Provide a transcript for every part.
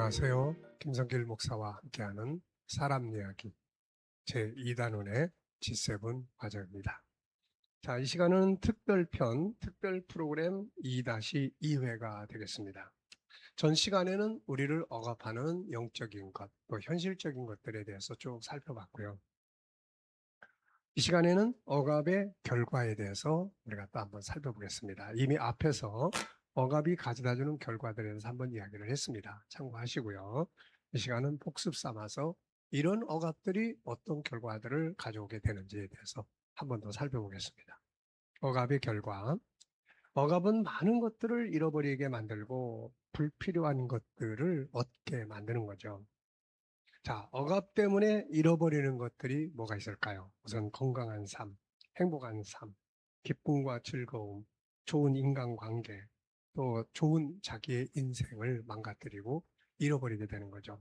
안녕하세요. 김성길 목사와 함께하는 사람 이야기 제2단원의 G7 과정입니다. 자, 이 시간은 특별편, 특별 프로그램 2-2회가 되겠습니다. 전 시간에는 우리를 억압하는 영적인 것, 또 현실적인 것들에 대해서 쭉 살펴봤고요. 이 시간에는 억압의 결과에 대해서 우리가 또 한번 살펴보겠습니다. 이미 앞에서 억압이 가져다주는 결과들에 대해서 한번 이야기를 했습니다. 참고하시고요. 이 시간은 복습 삼아서 이런 억압들이 어떤 결과들을 가져오게 되는지에 대해서 한번 더 살펴보겠습니다. 억압의 결과. 억압은 많은 것들을 잃어버리게 만들고 불필요한 것들을 얻게 만드는 거죠. 자, 억압 때문에 잃어버리는 것들이 뭐가 있을까요? 우선 건강한 삶, 행복한 삶, 기쁨과 즐거움, 좋은 인간관계, 또 좋은 자기의 인생을 망가뜨리고 잃어버리게 되는 거죠.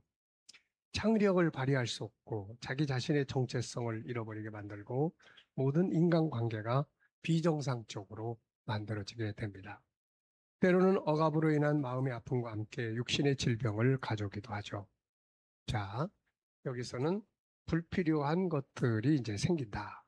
창의력을 발휘할 수 없고 자기 자신의 정체성을 잃어버리게 만들고 모든 인간관계가 비정상적으로 만들어지게 됩니다. 때로는 억압으로 인한 마음의 아픔과 함께 육신의 질병을 가져오기도 하죠. 자, 여기서는 불필요한 것들이 이제 생긴다.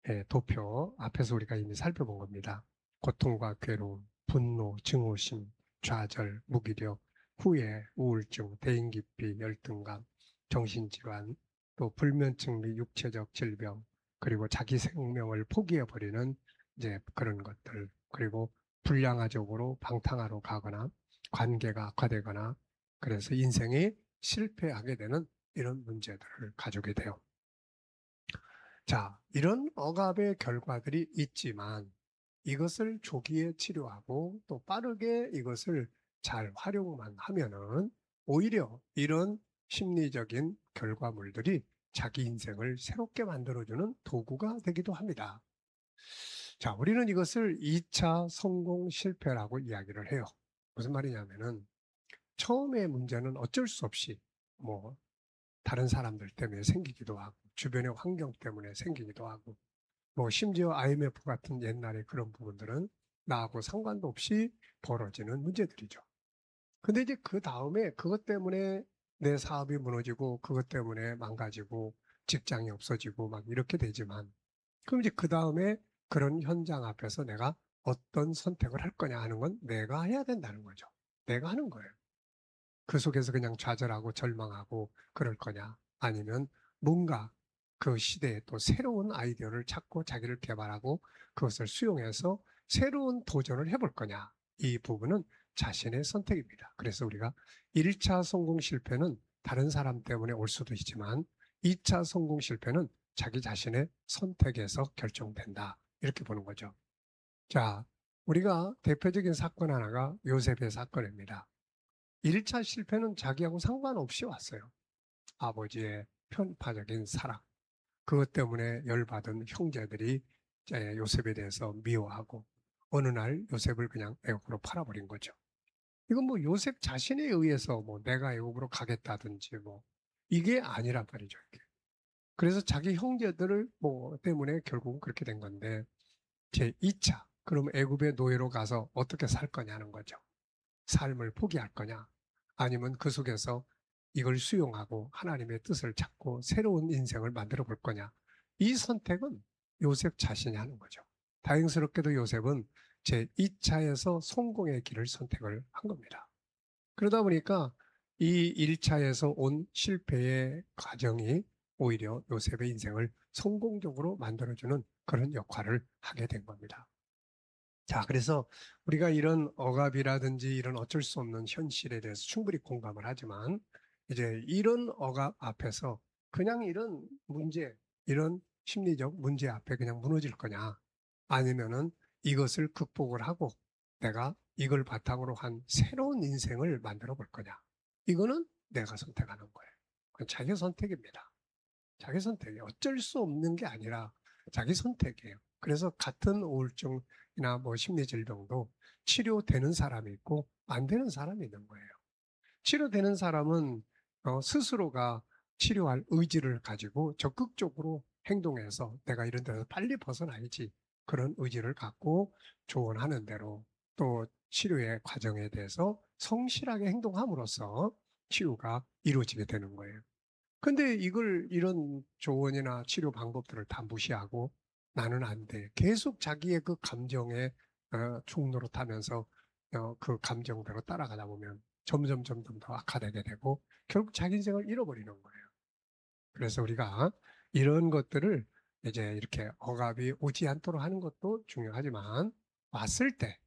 예, 도표 앞에서 우리가 이미 살펴본 겁니다. 고통과 괴로움, 분노, 증오심, 좌절, 무기력, 후회, 우울증, 대인기피, 열등감, 정신질환, 또 불면증 및 육체적 질병, 그리고 자기 생명을 포기해버리는 이제 그런 것들, 그리고 불량화적으로 방탕하러 가거나 관계가 악화되거나 그래서 인생이 실패하게 되는 이런 문제들을 가져오게 돼요. 자, 이런 억압의 결과들이 있지만 이것을 조기에 치료하고 또 빠르게 이것을 잘 활용만 하면은 오히려 이런 심리적인 결과물들이 자기 인생을 새롭게 만들어주는 도구가 되기도 합니다. 자, 우리는 이것을 2차 성공 실패라고 이야기를 해요. 무슨 말이냐면은 처음에 문제는 어쩔 수 없이 뭐 다른 사람들 때문에 생기기도 하고 주변의 환경 때문에 생기기도 하고 뭐 심지어 IMF 같은 옛날의 그런 부분들은 나하고 상관도 없이 벌어지는 문제들이죠. 근데 이제 그 다음에 그것 때문에 내 사업이 무너지고 그것 때문에 망가지고 직장이 없어지고 막 이렇게 되지만 그럼 이제 그 다음에 그런 현장 앞에서 내가 어떤 선택을 할 거냐 하는 건 내가 해야 된다는 거죠. 내가 하는 거예요. 그 속에서 그냥 좌절하고 절망하고 그럴 거냐 아니면 뭔가 그 시대에 또 새로운 아이디어를 찾고 자기를 개발하고 그것을 수용해서 새로운 도전을 해볼 거냐 이 부분은 자신의 선택입니다. 그래서 우리가 1차 성공 실패는 다른 사람 때문에 올 수도 있지만 2차 성공 실패는 자기 자신의 선택에서 결정된다 이렇게 보는 거죠. 자, 우리가 대표적인 사건 하나가 요셉의 사건입니다. 1차 실패는 자기하고 상관없이 왔어요. 아버지의 편파적인 사랑. 그것 때문에 열받은 형제들이 요셉에 대해서 미워하고 어느 날 요셉을 그냥 애국으로 팔아버린 거죠. 이건 뭐 요셉 자신에 의해서 뭐 내가 애국으로 가겠다든지 뭐 이게 아니란 말이죠. 이게. 그래서 자기 형제들을 뭐 때문에 결국은 그렇게 된 건데 제 2차 그럼 애굽의 노예로 가서 어떻게 살 거냐는 거죠. 삶을 포기할 거냐 아니면 그 속에서 이걸 수용하고 하나님의 뜻을 찾고 새로운 인생을 만들어 볼 거냐 이 선택은 요셉 자신이 하는 거죠. 다행스럽게도 요셉은 제 2차에서 성공의 길을 선택을 한 겁니다. 그러다 보니까 이 1차에서 온 실패의 과정이 오히려 요셉의 인생을 성공적으로 만들어주는 그런 역할을 하게 된 겁니다. 자, 그래서 우리가 이런 억압이라든지 이런 어쩔 수 없는 현실에 대해서 충분히 공감을 하지만 이제 이런 억압 앞에서 그냥 이런 문제, 이런 심리적 문제 앞에 그냥 무너질 거냐 아니면은 이것을 극복을 하고 내가 이걸 바탕으로 한 새로운 인생을 만들어 볼 거냐 이거는 내가 선택하는 거예요. 그건 자기 선택입니다. 자기 선택이 어쩔 수 없는 게 아니라 자기 선택이에요. 그래서 같은 우울증이나 뭐 심리질병도 치료되는 사람이 있고 안 되는 사람이 있는 거예요. 치료되는 사람은 스스로가 치료할 의지를 가지고 적극적으로 행동해서 내가 이런 데서 빨리 벗어나야지 그런 의지를 갖고 조언하는 대로 또 치료의 과정에 대해서 성실하게 행동함으로써 치유가 이루어지게 되는 거예요. 근데 이런 조언이나 치료 방법들을 다 무시하고 나는 안 돼. 계속 자기의 그 감정에 충노릇하면서 그 감정대로 따라가다 보면 점점 더 악화되게 되고 결국 자기 인생을 잃어버리는 거예요. 그래서 우리가 이런 것들을 이제 이렇게 억압이 오지 않도록 하는 것도 중요하지만 왔을 때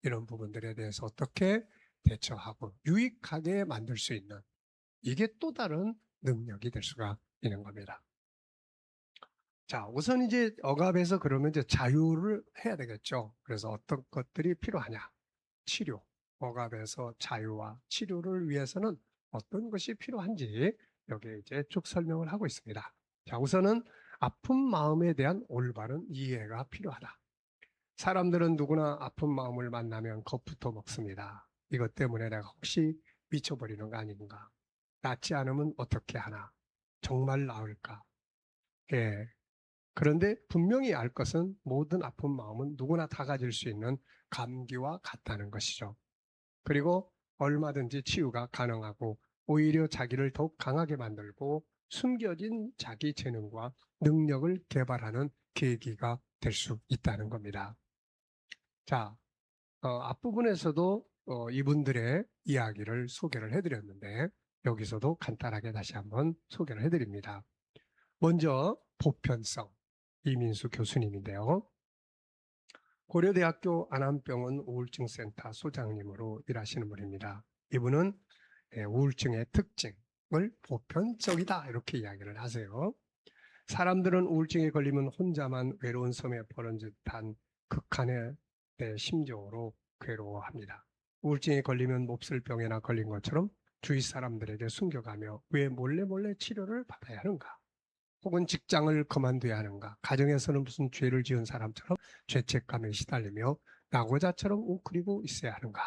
이런 부분들에 대해서 어떻게 대처하고 유익하게 만들 수 있는 이게 또 다른 능력이 될 수가 있는 겁니다. 자, 우선 이제 억압에서 그러면 이제 자유를 해야 되겠죠. 그래서 어떤 것들이 필요하냐? 치료. 억압에서 자유와 치료를 위해서는 어떤 것이 필요한지 여기에 이제 쭉 설명을 하고 있습니다. 자, 우선은 아픈 마음에 대한 올바른 이해가 필요하다. 사람들은 누구나 아픈 마음을 만나면 겁부터 먹습니다. 이것 때문에 내가 혹시 미쳐버리는 거 아닌가? 낫지 않으면 어떻게 하나? 정말 나을까? 예. 그런데 분명히 알 것은 모든 아픈 마음은 누구나 다 가질 수 있는 감기와 같다는 것이죠. 그리고 얼마든지 치유가 가능하고 오히려 자기를 더욱 강하게 만들고 숨겨진 자기 재능과 능력을 개발하는 계기가 될 수 있다는 겁니다. 자, 앞부분에서도 이분들의 이야기를 소개를 해드렸는데 여기서도 간단하게 다시 한번 소개를 해드립니다. 먼저 보편성 이민수 교수님인데요. 고려대학교 안암병원 우울증센터 소장님으로 일하시는 분입니다. 이분은 우울증의 특징을 보편적이다 이렇게 이야기를 하세요. 사람들은 우울증에 걸리면 혼자만 외로운 섬에 퍼른 듯한 극한의 심정으로 괴로워합니다. 우울증에 걸리면 몹쓸 병에나 걸린 것처럼 주위 사람들에게 숨겨가며 왜 몰래 치료를 받아야 하는가? 혹은 직장을 그만둬야 하는가? 가정에서는 무슨 죄를 지은 사람처럼 죄책감에 시달리며 낙오자처럼 웅크리고 있어야 하는가?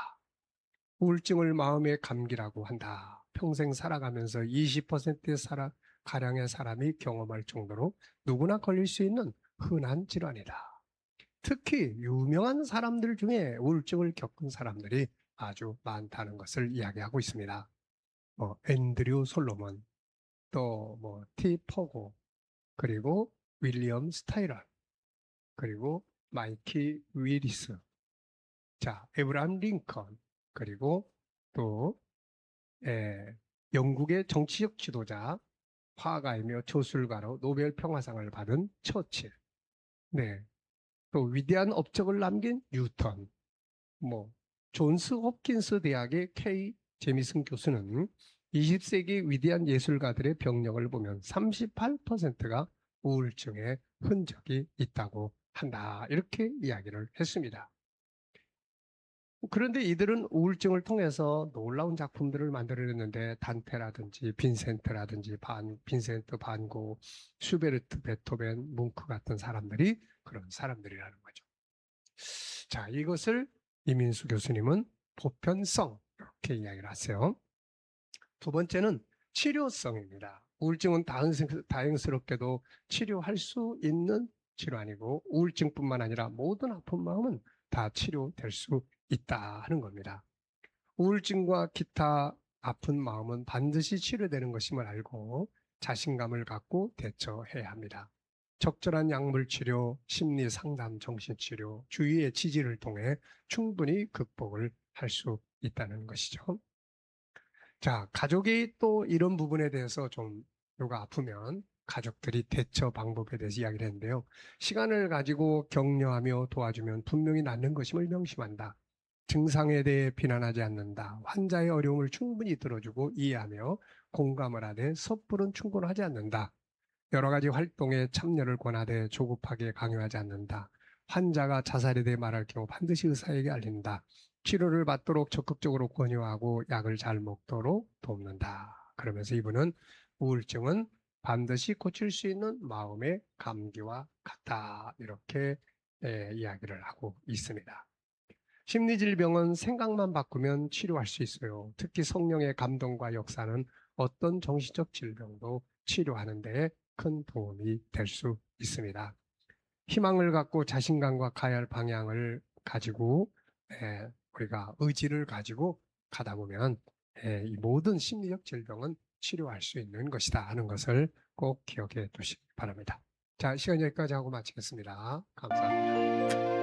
우울증을 마음의 감기라고 한다. 평생 살아가면서 20%의 가량의 사람이 경험할 정도로 누구나 걸릴 수 있는 흔한 질환이다. 특히 유명한 사람들 중에 우울증을 겪은 사람들이 아주 많다는 것을 이야기하고 있습니다. 앤드류 솔로몬, 또 티 퍼고, 그리고 윌리엄 스타이럴, 그리고 마이키 위리스, 자, 에브라함 링컨, 그리고 또 영국의 정치적 지도자, 화가이며 조술가로 노벨 평화상을 받은 처칠, 네, 또 위대한 업적을 남긴 뉴턴, 존스 홉킨스 대학의 K 제미슨 교수는 20세기 위대한 예술가들의 병력을 보면 38%가 우울증의 흔적이 있다고 한다. 이렇게 이야기를 했습니다. 그런데 이들은 우울증을 통해서 놀라운 작품들을 만들어냈는데 단테라든지 빈센트라든지 빈센트 반 고흐, 슈베르트, 베토벤, 뭉크 같은 사람들이 그런 사람들이라는 거죠. 자, 이것을 이민수 교수님은 보편성 이렇게 이야기를 하세요. 두 번째는 치료성입니다. 우울증은 다행스럽게도 치료할 수 있는 질환이고 우울증뿐만 아니라 모든 아픈 마음은 다 치료될 수 있다 하는 겁니다. 우울증과 기타 아픈 마음은 반드시 치료되는 것임을 알고 자신감을 갖고 대처해야 합니다. 적절한 약물 치료, 심리 상담, 정신치료, 주위의 지지를 통해 충분히 극복을 할 수 있다는 것이죠. 자, 가족이 또 이런 부분에 대해서 좀 누가 아프면 가족들이 대처 방법에 대해서 이야기를 했는데요. 시간을 가지고 격려하며 도와주면 분명히 낫는 것임을 명심한다. 증상에 대해 비난하지 않는다. 환자의 어려움을 충분히 들어주고 이해하며 공감을 하되 섣부른 충고를 하지 않는다. 여러 가지 활동에 참여를 권하되 조급하게 강요하지 않는다. 환자가 자살에 대해 말할 경우 반드시 의사에게 알린다. 치료를 받도록 적극적으로 권유하고 약을 잘 먹도록 돕는다. 그러면서 이분은 우울증은 반드시 고칠 수 있는 마음의 감기와 같다. 이렇게 이야기를 하고 있습니다. 심리질병은 생각만 바꾸면 치료할 수 있어요. 특히 성령의 감동과 역사는 어떤 정신적 질병도 치료하는 데 큰 도움이 될 수 있습니다. 희망을 갖고 자신감과 가야 할 방향을 가지고 우리가 의지를 가지고 가다 보면 이 모든 심리적 질병은 치료할 수 있는 것이다 하는 것을 꼭 기억해 두시기 바랍니다. 자, 시간 여기까지 하고 마치겠습니다. 감사합니다.